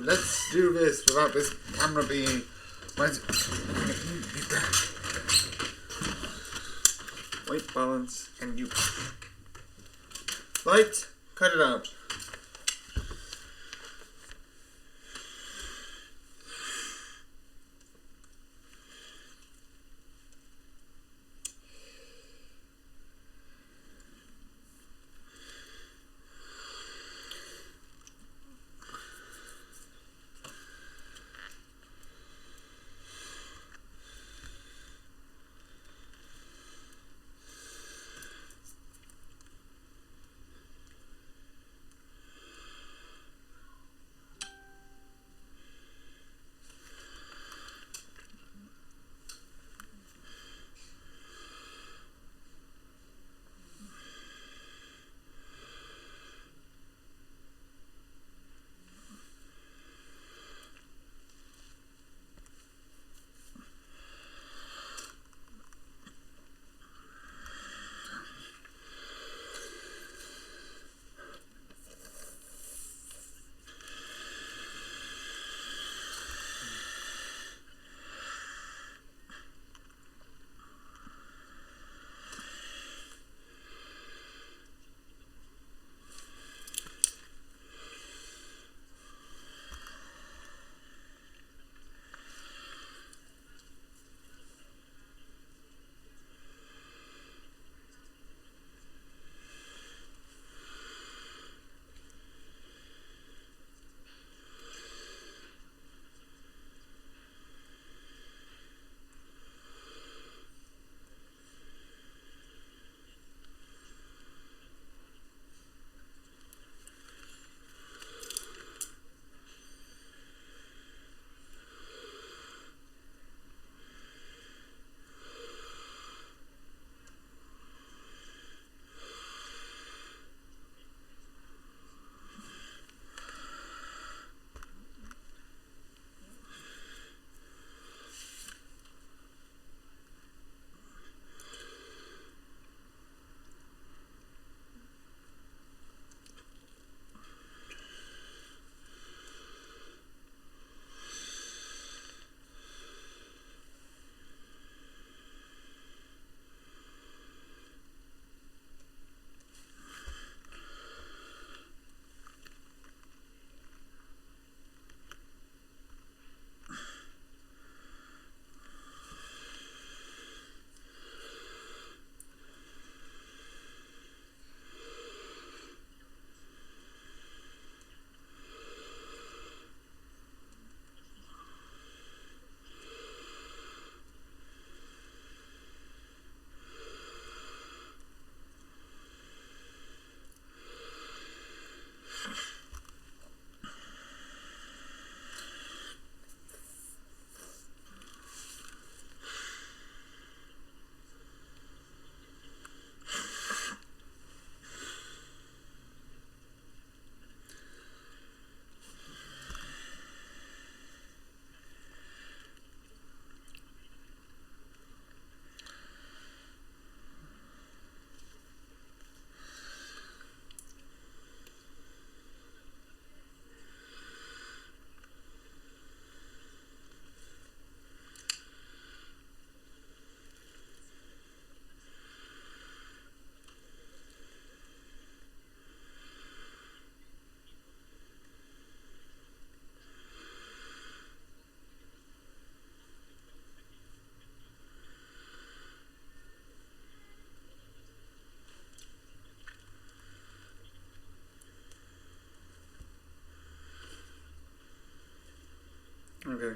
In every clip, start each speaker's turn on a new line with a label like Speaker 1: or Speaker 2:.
Speaker 1: Let's do this without this camera being. White balance, and you. Light, cut it out. Okay.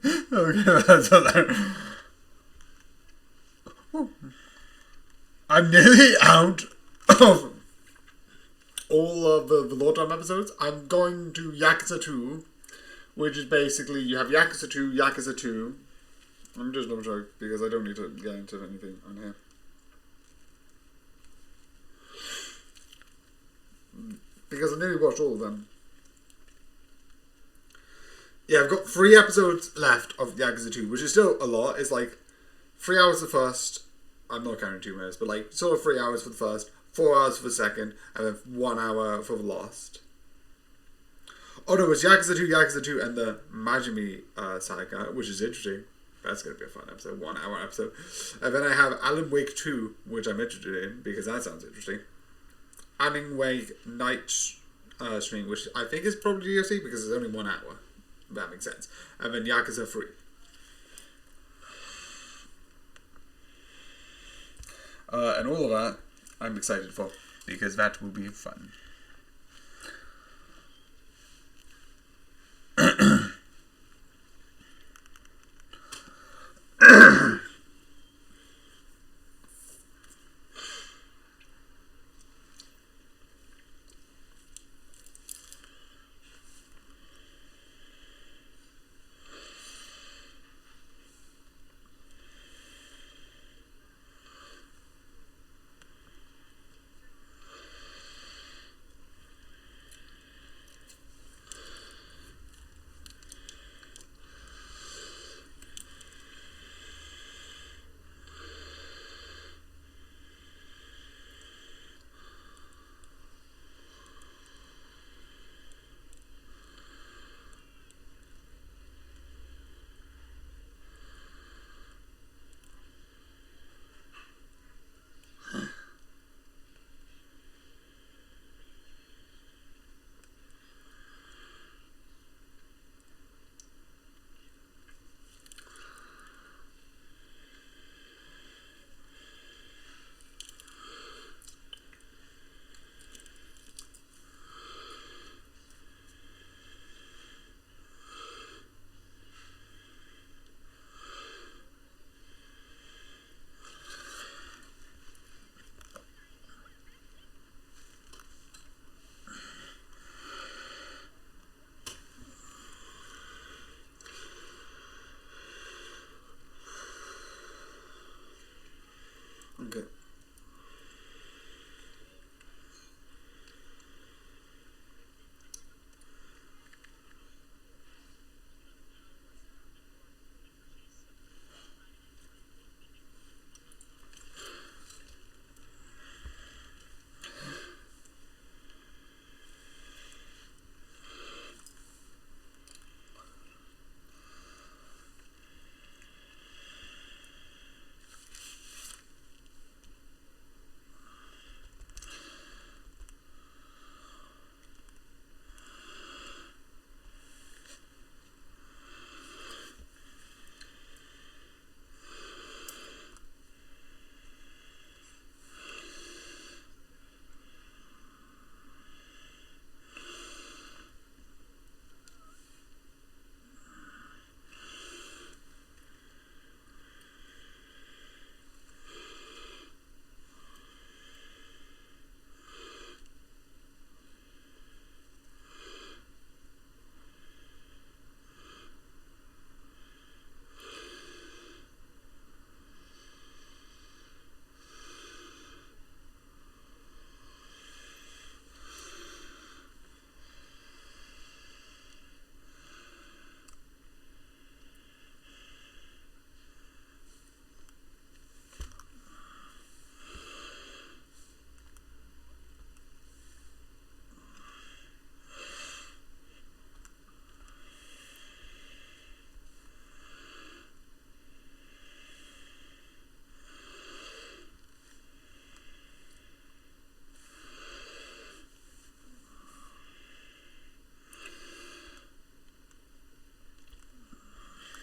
Speaker 1: Okay, that's all that. I'm nearly out of all of the Lord Time episodes. I'm going to Yakuza 2, which is basically you have Yakuza 2, Yakuza 2. I'm just double check because I don't need to get into anything on here. Because I nearly watched all of them. Yeah, I've got 3 episodes left of Yakuza 2, which is still a lot. It's like 3 hours for the first. I'm not counting 2 minutes, but like sort of 3 hours for the first, 4 hours for the second, and then 1 hour for the last. Oh no, it's Yakuza 2, and the Majimi saga, which is interesting. That's going to be a fun episode, 1 hour episode. And then I have Alan Wake 2, which I'm interested in, because that sounds interesting. Alan Wake Night Stream, which I think is probably DLC, because it's only 1 hour. That makes sense. And then Yakuza 3. And all of that, I'm excited for, because that will be fun. Okay.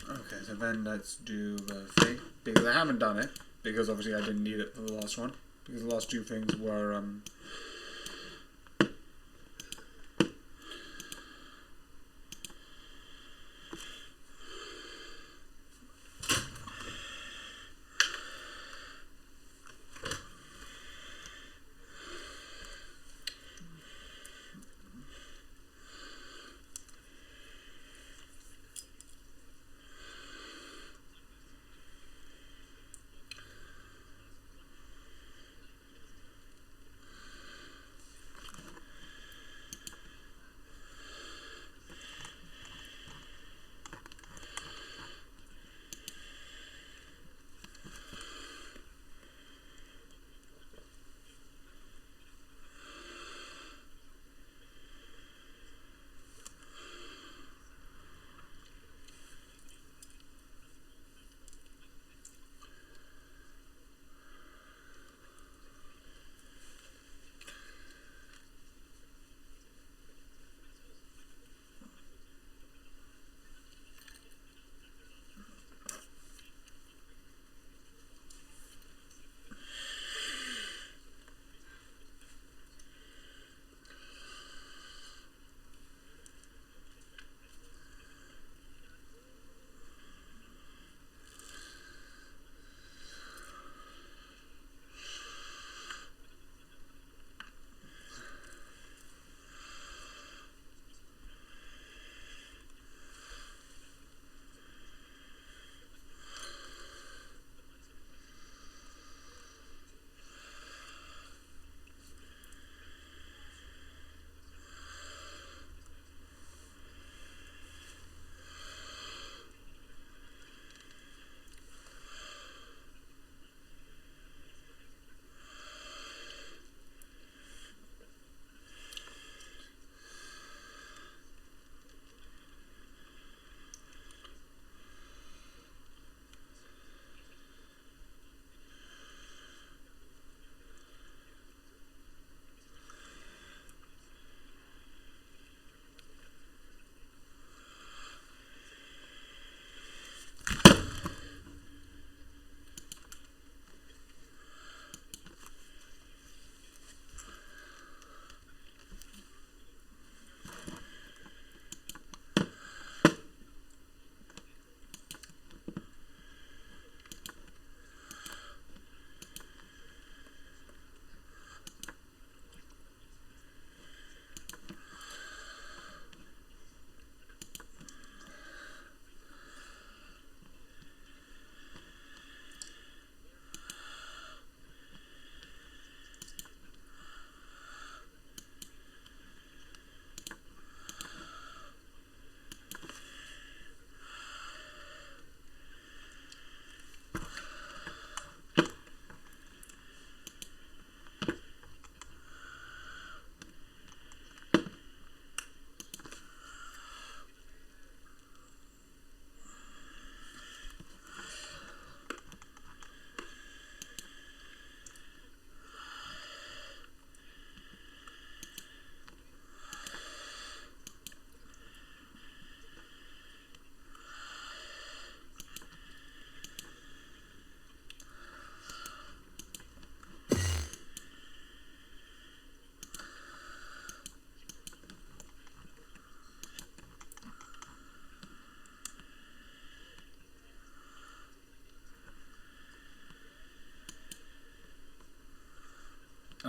Speaker 1: Okay, so then let's do the thing, because I haven't done it, because obviously I didn't need it for the last one, because the last 2 things were,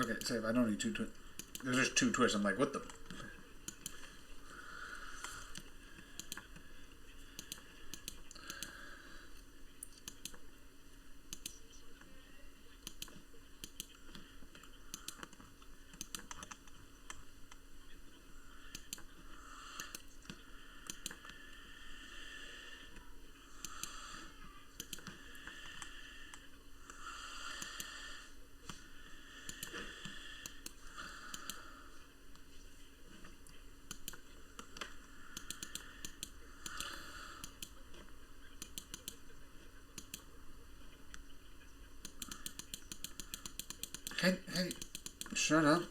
Speaker 1: Okay, save. I don't need two twists. There's just two twists. I'm like, what the? Hey, shut up.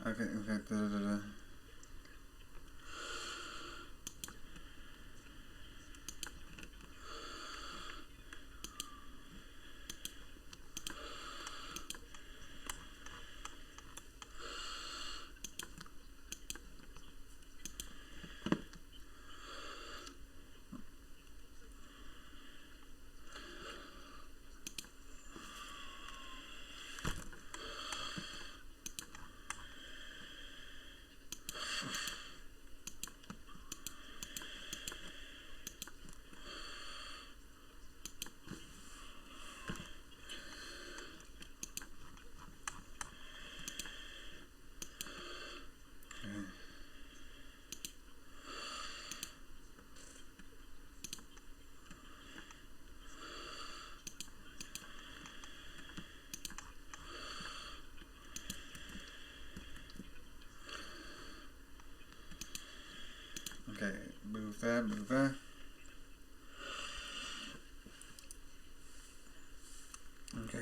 Speaker 1: Okay. Okay, move that, move that. Okay.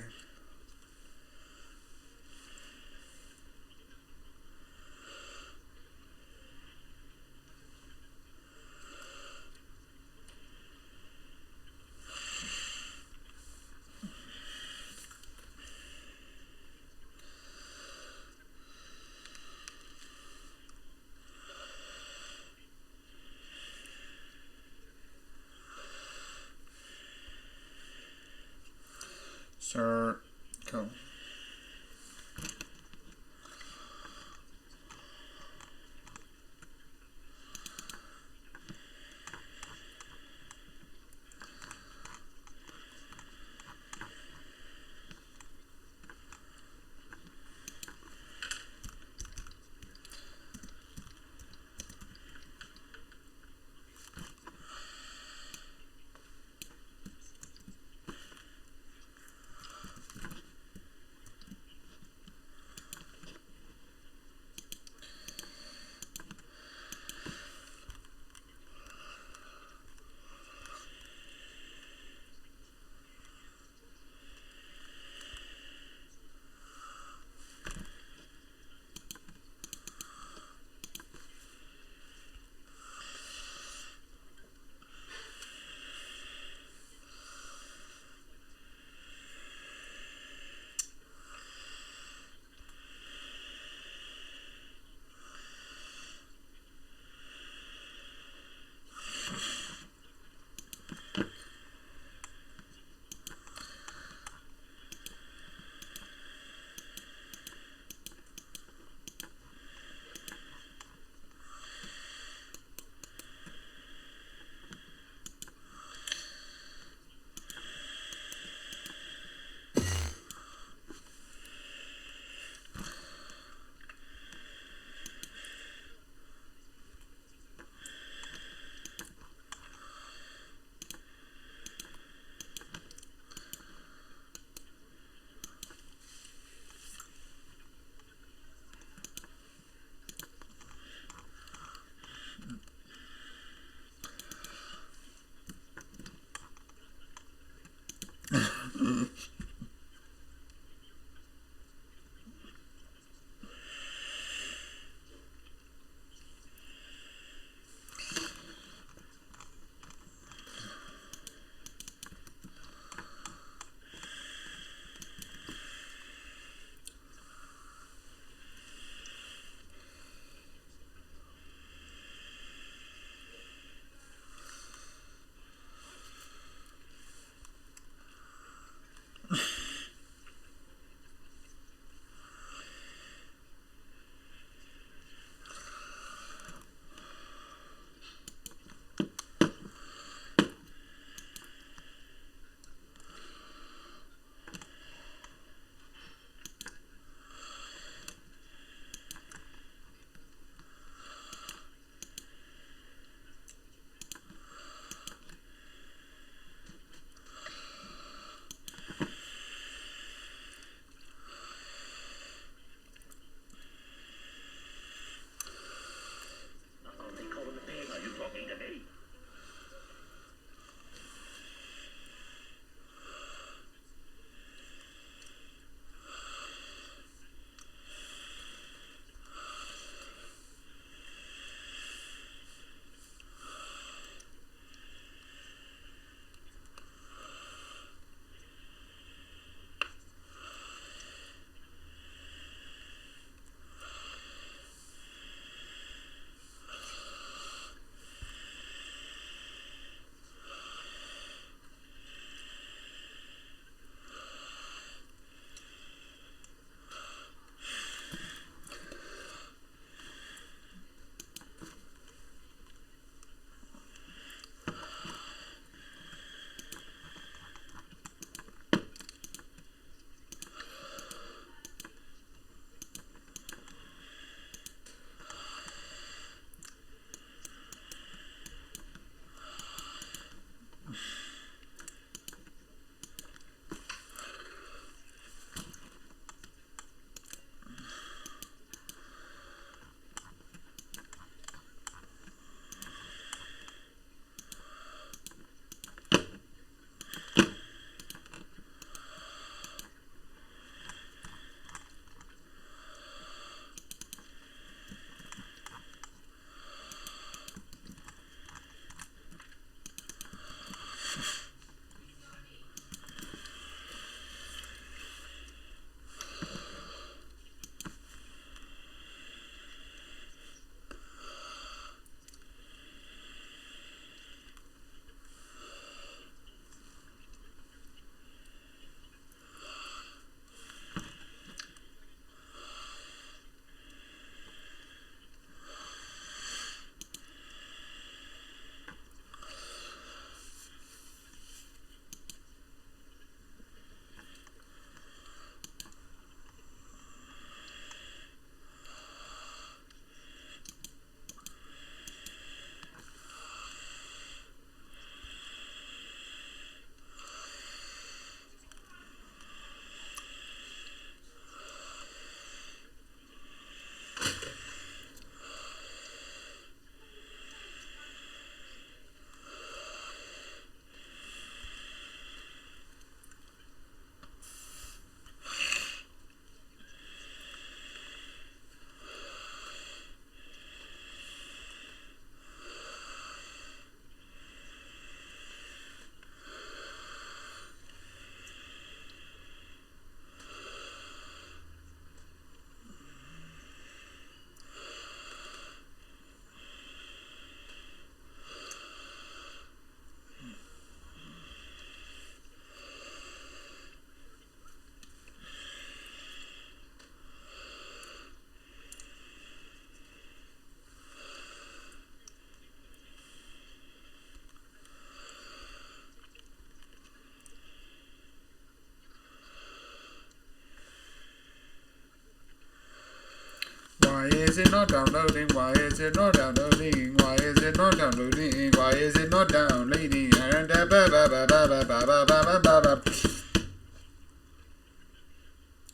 Speaker 1: not downloading? Why is it not downloading? Why is it not downloading? Why is it not downloading?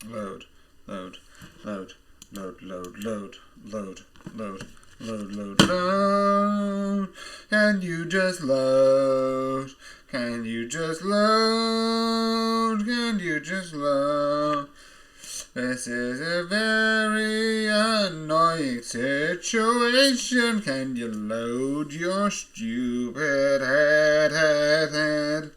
Speaker 1: Load, load, load, load, load, load, load, load, load, load, load. Can you just load? Can you just load? Can you just load? This is a very annoying situation. Can you load your stupid head? And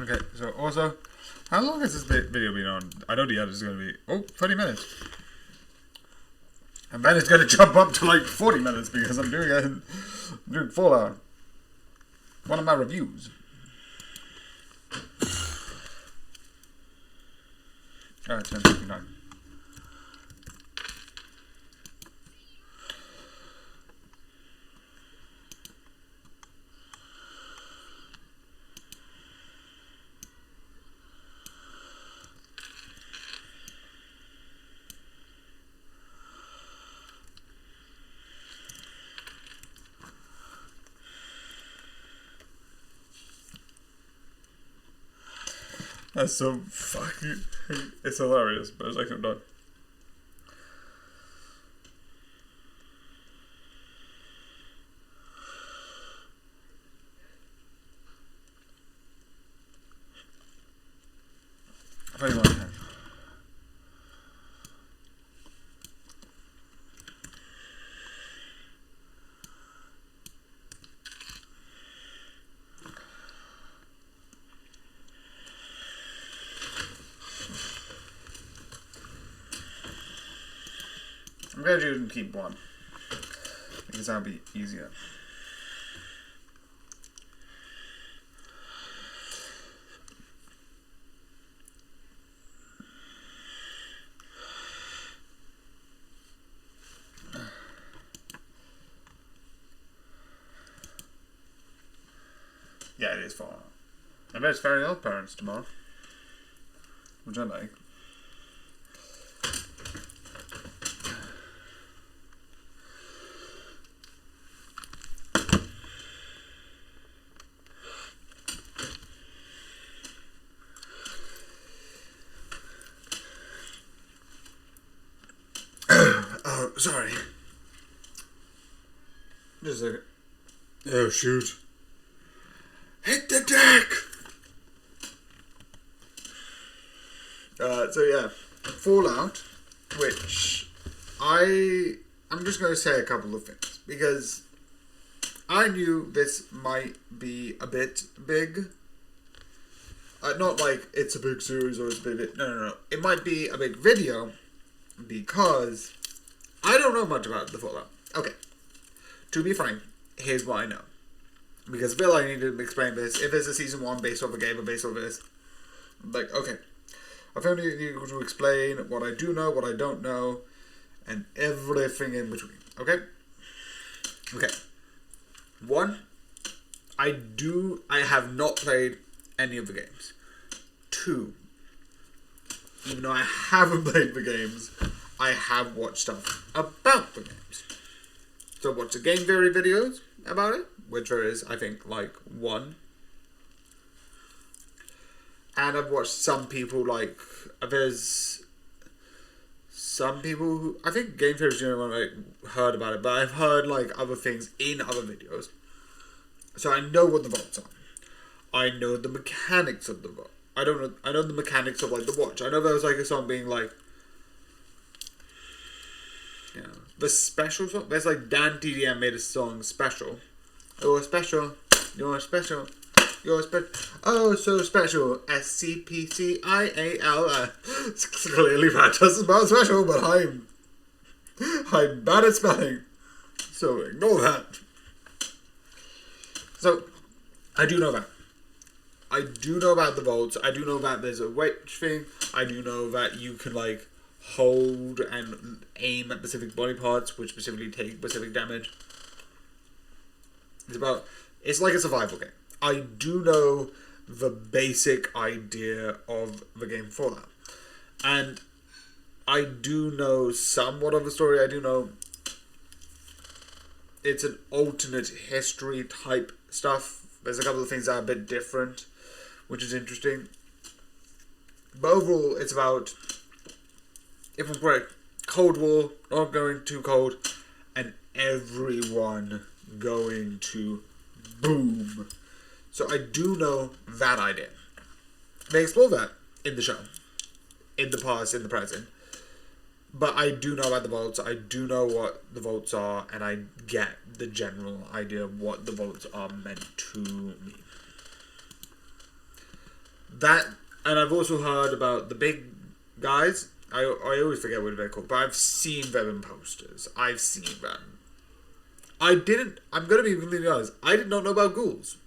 Speaker 1: Okay, so also, how long has this video been on? I know the edit is going to be, 30 minutes. And then it's going to jump up to like 40 minutes because I'm doing Fallout. One of my reviews. Alright, 10:59. That's so fucking... It's hilarious, but it's actually done. Very much. I'm glad you didn't keep one, because that would be easier. Yeah, it is Fallout. I bet it's Fairy Odd Parents tomorrow, which I like. Oh, sorry. Just a second. Oh, shoot. Hit the deck! So yeah, Fallout, which I'm just going to say a couple of things, because I knew this might be a bit big. Not like it's a big series or it's a big... No. It might be a big video, because I don't know much about the Fallout. Okay, to be frank, here's what I know. Because I feel like I need to explain this. If it's a season 1 based off a game or based off this, like, okay. I feel I need to explain what I do know, what I don't know, and everything in between. Okay? Okay. 1, I have not played any of the games. 2, even though I haven't played the games, I have watched stuff about the games. So I watched the game theory videos about it, which there is, I think, like 1. And I've watched some people, like, there's some people who, I think Game Theory is the only one I heard about it, but I've heard, like, other things in other videos. So I know what the vaults are. I know the mechanics of the vault. I know the mechanics of, like, the watch. I know there was, like, a song being, like, you know, the special song. There's, like, Dan TDM made a song, Special. You're special. You're special. You're special. Oh, so special. SCPCIAL. Clearly that doesn't spell special, but I'm bad at spelling. So ignore that. So, I do know that. I do know about the vaults. I do know that there's a witch thing. I do know that you can, like, hold and aim at specific body parts, which specifically take specific damage. It's like a survival game. I do know the basic idea of the game Fallout. And I do know somewhat of the story. I do know it's an alternate history type stuff. There's a couple of things that are a bit different, which is interesting. But overall, it's about, if I'm correct, Cold War, not going too cold, and everyone going to boom. So I do know that idea. They explore that in the show, in the past, in the present. But I do know about the vaults. I do know what the vaults are, and I get the general idea of what the vaults are meant to mean. That, and I've also heard about the big guys. I always forget what they're called, but I've seen them in posters. I've seen them. I'm going to be completely honest, I did not know about ghouls.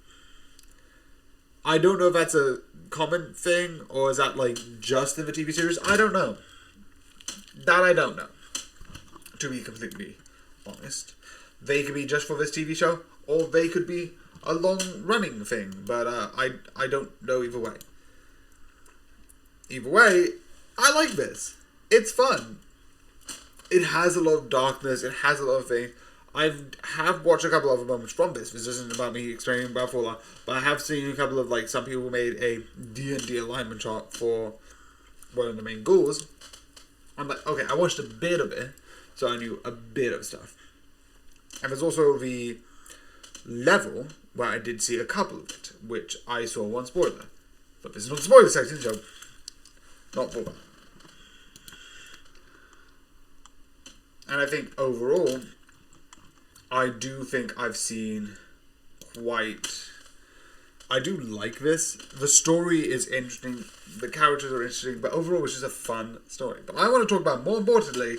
Speaker 1: I don't know if that's a common thing, or is that, like, just in the TV series? I don't know. That I don't know. To be completely honest. They could be just for this TV show, or they could be a long-running thing, but I don't know either way. Either way, I like this. It's fun. It has a lot of darkness, it has a lot of things. I have watched a couple of other moments from this. This isn't about me explaining about Fallout, but I have seen a couple of, like, some people made a D&D alignment chart for one of the main ghouls. I'm like, okay, I watched a bit of it, so I knew a bit of stuff. And there's also the level where I did see a couple of it, which I saw one spoiler. But this is not the spoiler section, so not for that. And I think overall, I do think I've seen quite... I do like this. The story is interesting. The characters are interesting. But overall, it's just a fun story. But I want to talk about, more importantly...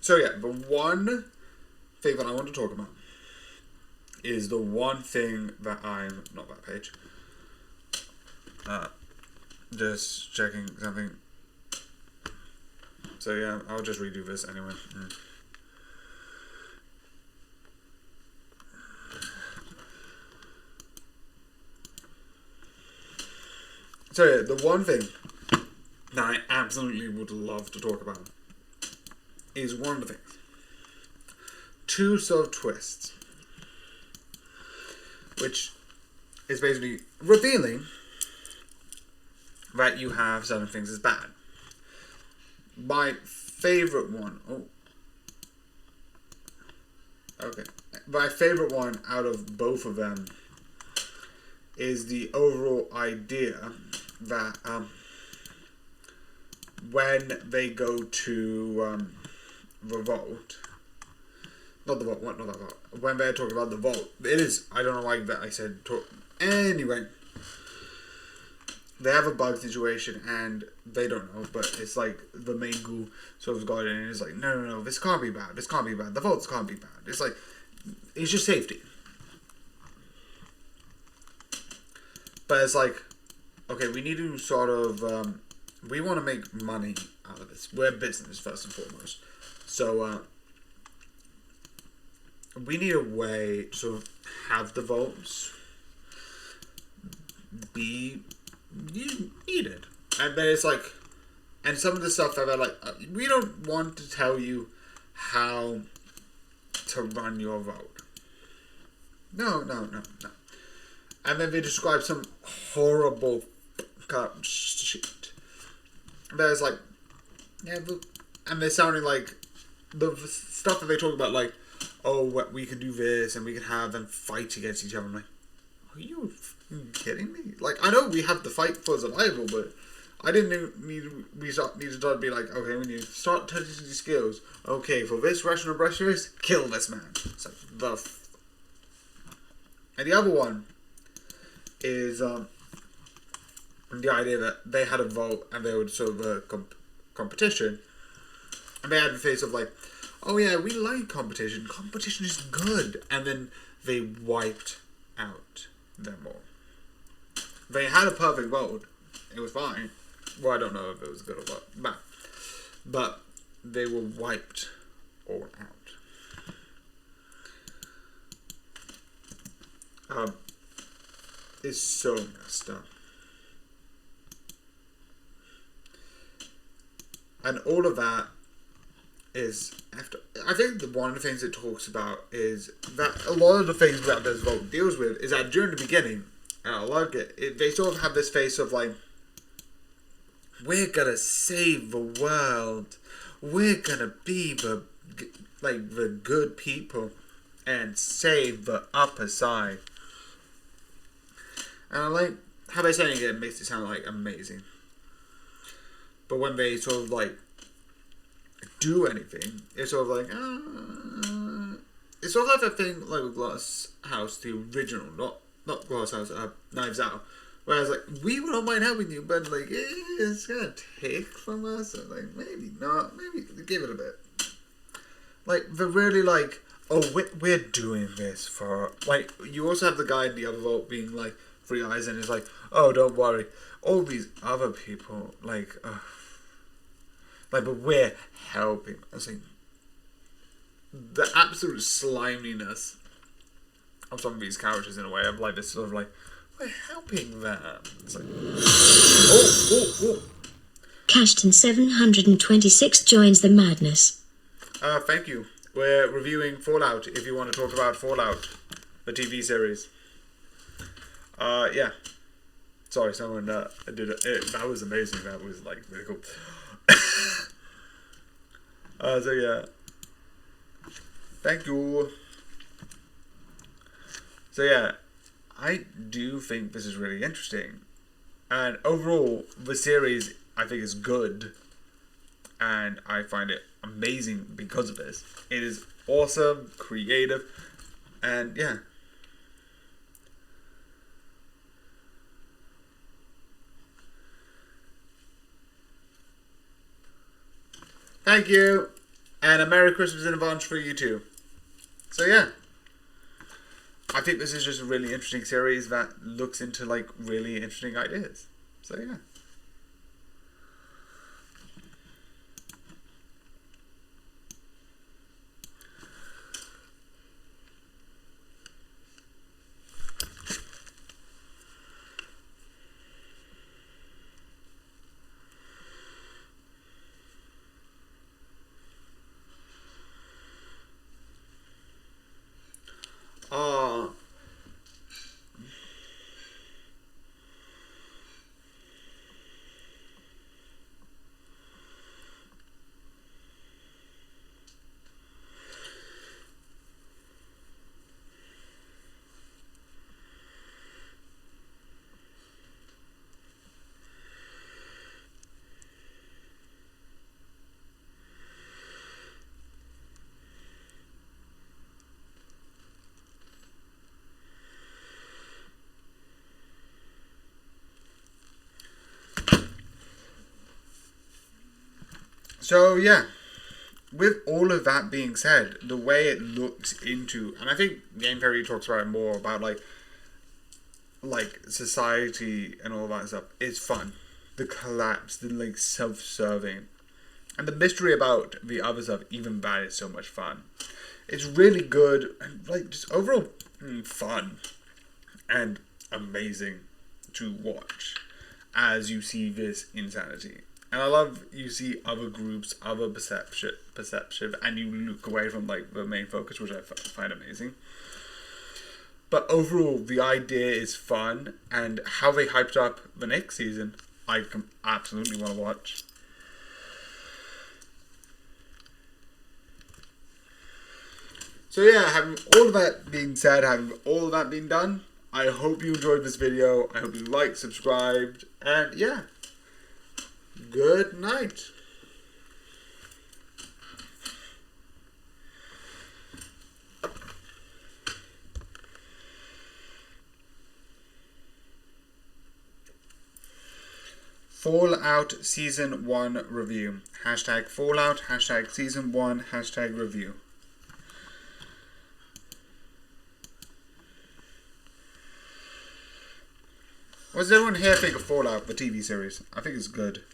Speaker 1: So yeah, the one thing that I want to talk about is the one thing that I'm... Not that page. Just checking something. So yeah, I'll just redo this anyway. So yeah, the one thing that I absolutely would love to talk about is one of the things. Two sort of twists. Which is basically revealing that you have certain things as bad. My favourite one... Oh. Okay. My favourite one out of both of them is the overall idea that when they go to... the vault. Not the vault, not that vault. When they're talking about the vault, it is, I don't know why that I said talk. Anyway, they have a bug situation and they don't know, but it's like the main ghoul sort of got in and is like, no, this can't be bad, the vaults can't be bad. It's like, it's just safety. But it's like, okay, we need to sort of, we want to make money out of this. We're business first and foremost. So, we need a way to sort of have the votes be needed. And then it's like, and some of the stuff that they're like, we don't want to tell you how to run your vote. No. And then they describe some horrible shit. There's like, yeah, and they're sounding like the stuff that they talk about, like, oh, we can do this and we can have them fight against each other. I'm like, are you kidding me? Like, I know we have the fight for survival, but I didn't need to start to be like, okay, when you start testing these skills, okay, for this rational pressures, kill this man. It's like, and the other one is the idea that they had a vote and they would sort of a competition, and they had the face of like, oh yeah, we like competition. Competition is good. And then they wiped out them all. They had a perfect vote. It was fine. Well, I don't know if it was good or bad. But they were wiped all out. It's so messed up. And all of that is after. I think one of the things it talks about is that a lot of the things that this vote deals with is that during the beginning, and I like it, they sort of have this face of like, we're gonna save the world, we're gonna be the good people, and save the upper side. And I like how they're saying it makes it sound like amazing. But when they sort of like do anything, it's sort of like it's sort of like a thing like with Glass House, the original, not Glass House, Knives Out. Whereas like we would not mind helping you, but like it's gonna take from us, and like maybe not, maybe give it a bit. Like they're really like, oh, we're doing this for like. You also have the guy in the other vault being like Free Eyes, and it's like, oh, don't worry, all these other people like, but we're helping. I was like, the absolute sliminess of some of these characters in a way of like this sort of like, we're helping them. It's like, oh.
Speaker 2: Cashton 726 joins the madness.
Speaker 1: Thank you. We're reviewing Fallout. If you want to talk about Fallout, the TV series. Yeah. Sorry, someone did it. That was amazing. That was like really cool. So yeah. Thank you. So yeah, I do think this is really interesting, and overall the series I think is good, and I find it amazing because of this. It is awesome, creative, and yeah. Thank you, and a Merry Christmas in advance for you too. So yeah, I think this is just a really interesting series that looks into like really interesting ideas. So yeah. So yeah, with all of that being said, the way it looks into, and I think Game Theory talks about it more about like society and all that stuff, is fun. The collapse, the like self-serving, and the mystery about the other stuff, even that is so much fun. It's really good and like just overall fun and amazing to watch as you see this insanity. And I love you see other groups, other perception, and you look away from like the main focus, which I find amazing. But overall, the idea is fun, and how they hyped up the next season, I absolutely want to watch. So yeah, having all of that being said, having all of that being done, I hope you enjoyed this video. I hope you liked, subscribed, and yeah. Good night. Fallout Season 1 Review. Hashtag Fallout, hashtag Season 1, hashtag Review. What does everyone here think of Fallout, the TV series? I think it's good.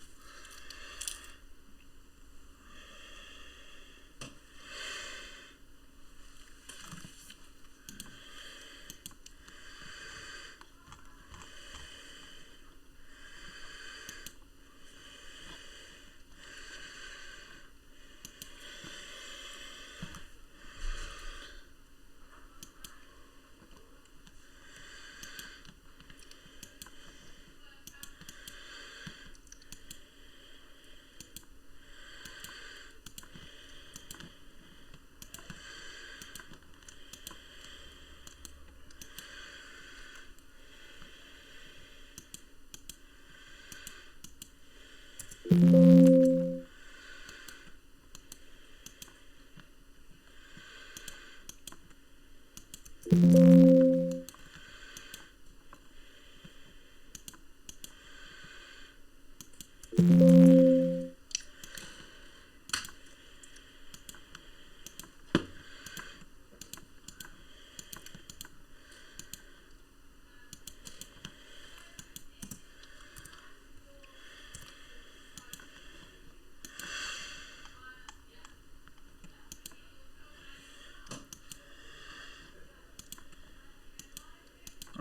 Speaker 1: I'm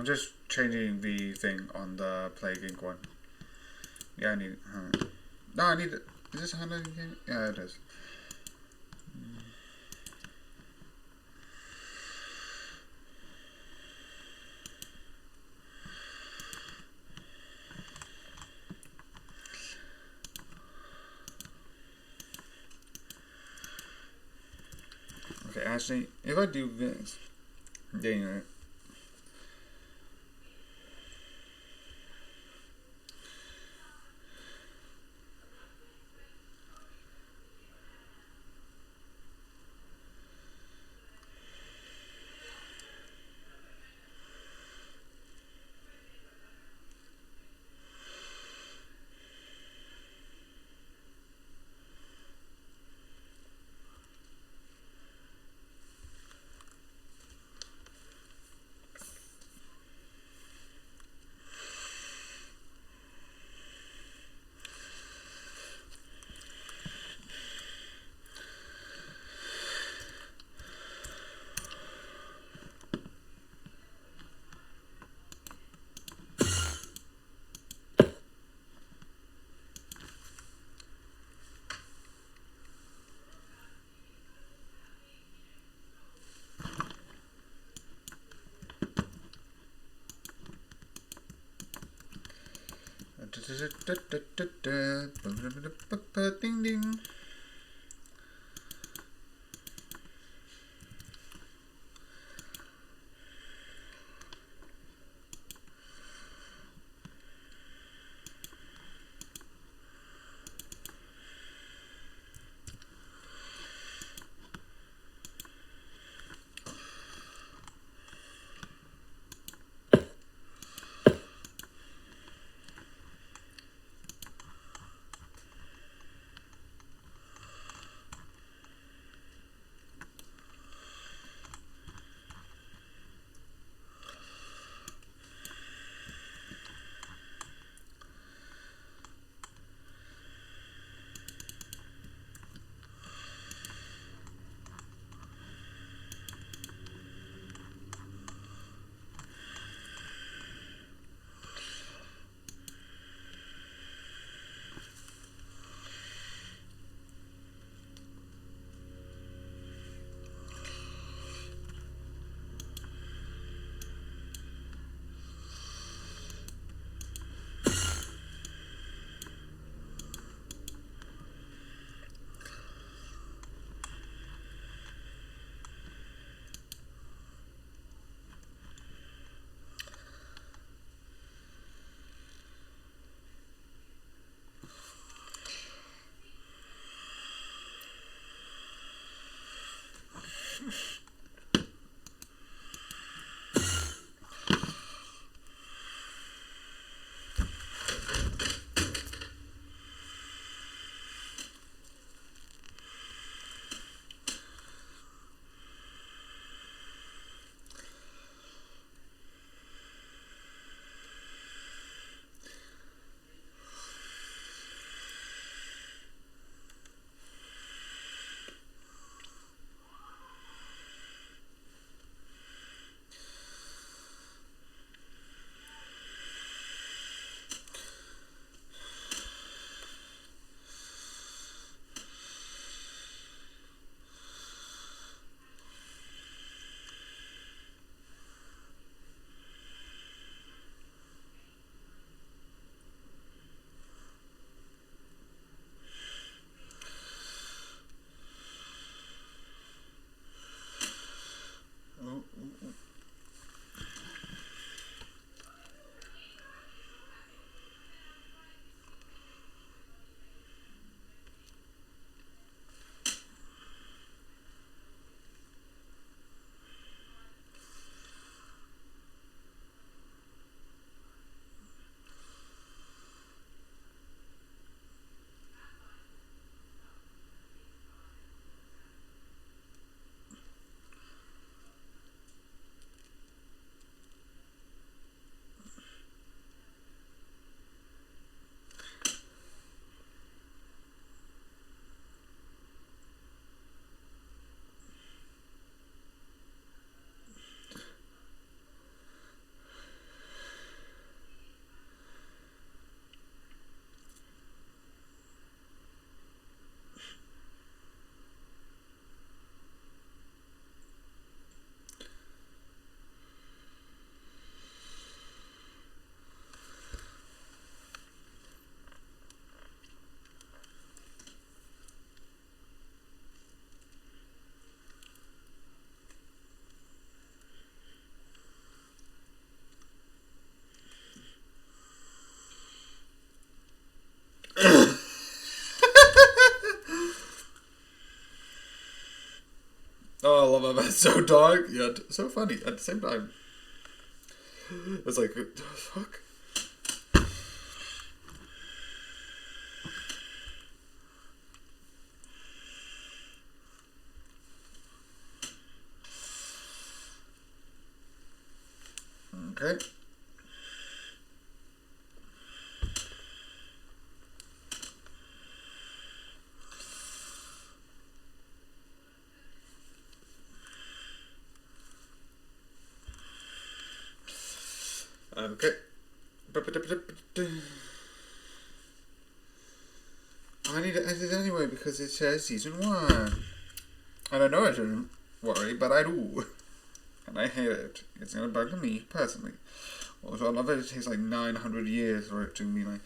Speaker 1: just changing the thing on the Plague Inc. one. Yeah, I need it. No, I need it. Is this a handwriting thing? Yeah, it is. Okay, actually, if I do this, dang it. Ding ding. my man, so dark yet so funny at the same time. It's like, fuck. Okay. Okay. I need to edit anyway because it says season 1. And I know I shouldn't worry, but I do. And I hate it. It's gonna bug me, personally. Also, I love it. It takes like 900 years for it to be like...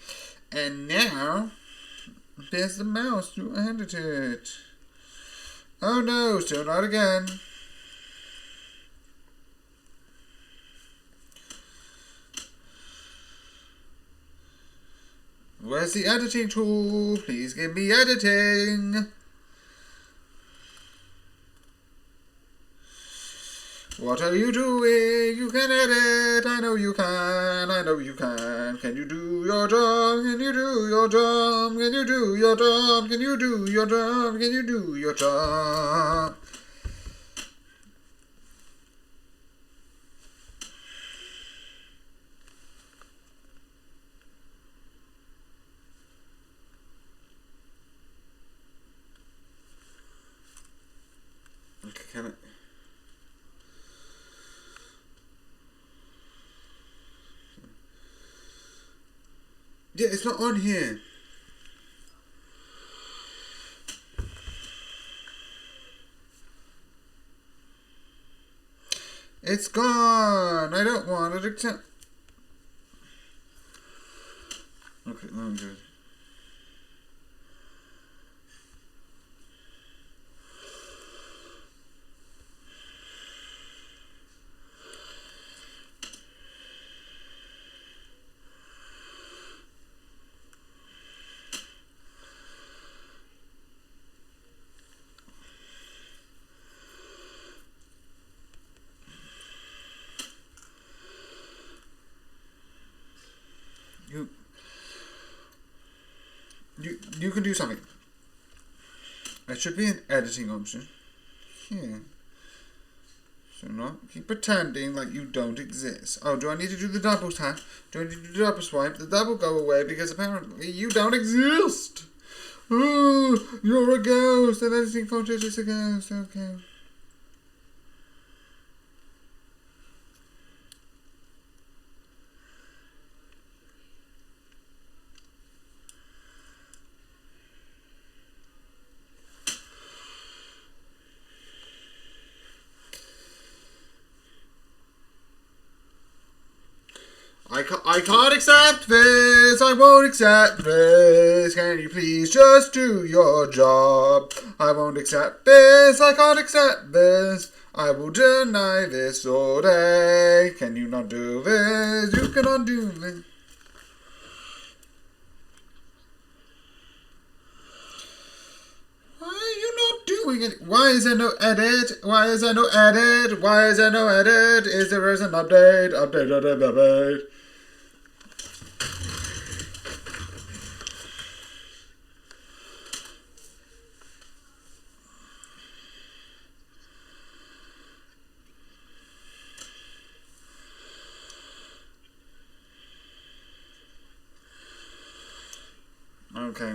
Speaker 1: And now, there's the mouse to edit it. Oh no, still not again. Where's the editing tool? Please give me editing. What are you doing? You can edit. I know you can. I know you can. Can you do your job? Can you do your job? Can you do your job? Can you do your job? Can you do your job? Okay, can it? Yeah, it's not on here. It's gone. I don't want it. Except. Okay, let me do it. You can do something. There should be an editing option here. So not keep pretending like you don't exist. Oh, do I need to do the double tap? Do I need to do the double swipe? The double go away because apparently you don't exist. Oh, you're a ghost. And editing photos is a ghost. Okay. I can't accept this. I won't accept this. Can you please just do your job? I won't accept this. I can't accept this. I will deny this all day. Can you not do this? You cannot do this. Why are you not doing it? Why is there no edit? Why is there no edit? Why is there no edit? Is there an update? Update. Okay.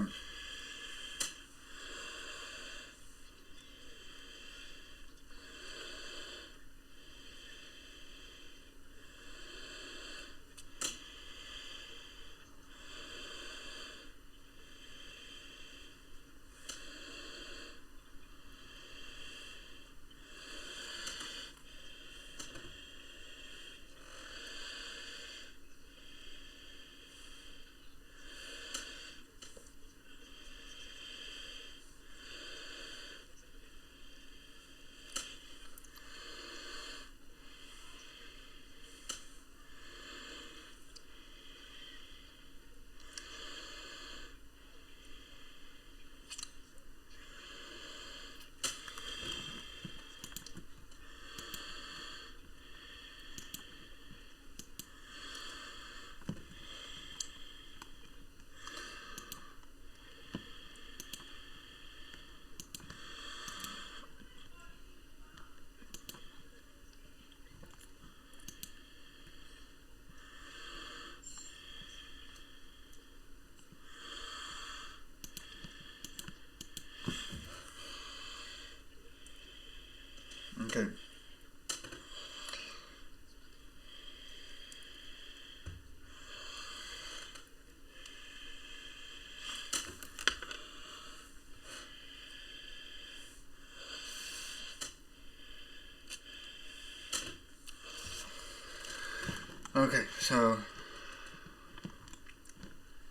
Speaker 1: So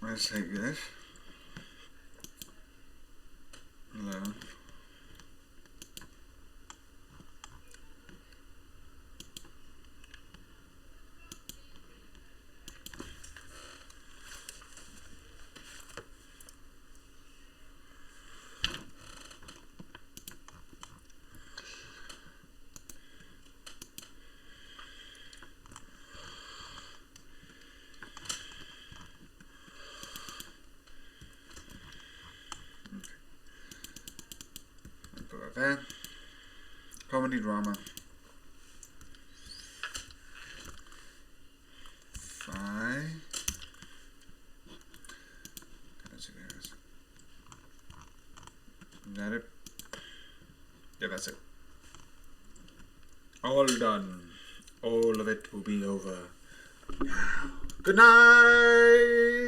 Speaker 1: let's take this. 11. Put it there. Comedy drama. 5. Is that it? Yeah, that's it. All done. All of it will be over now. Good night!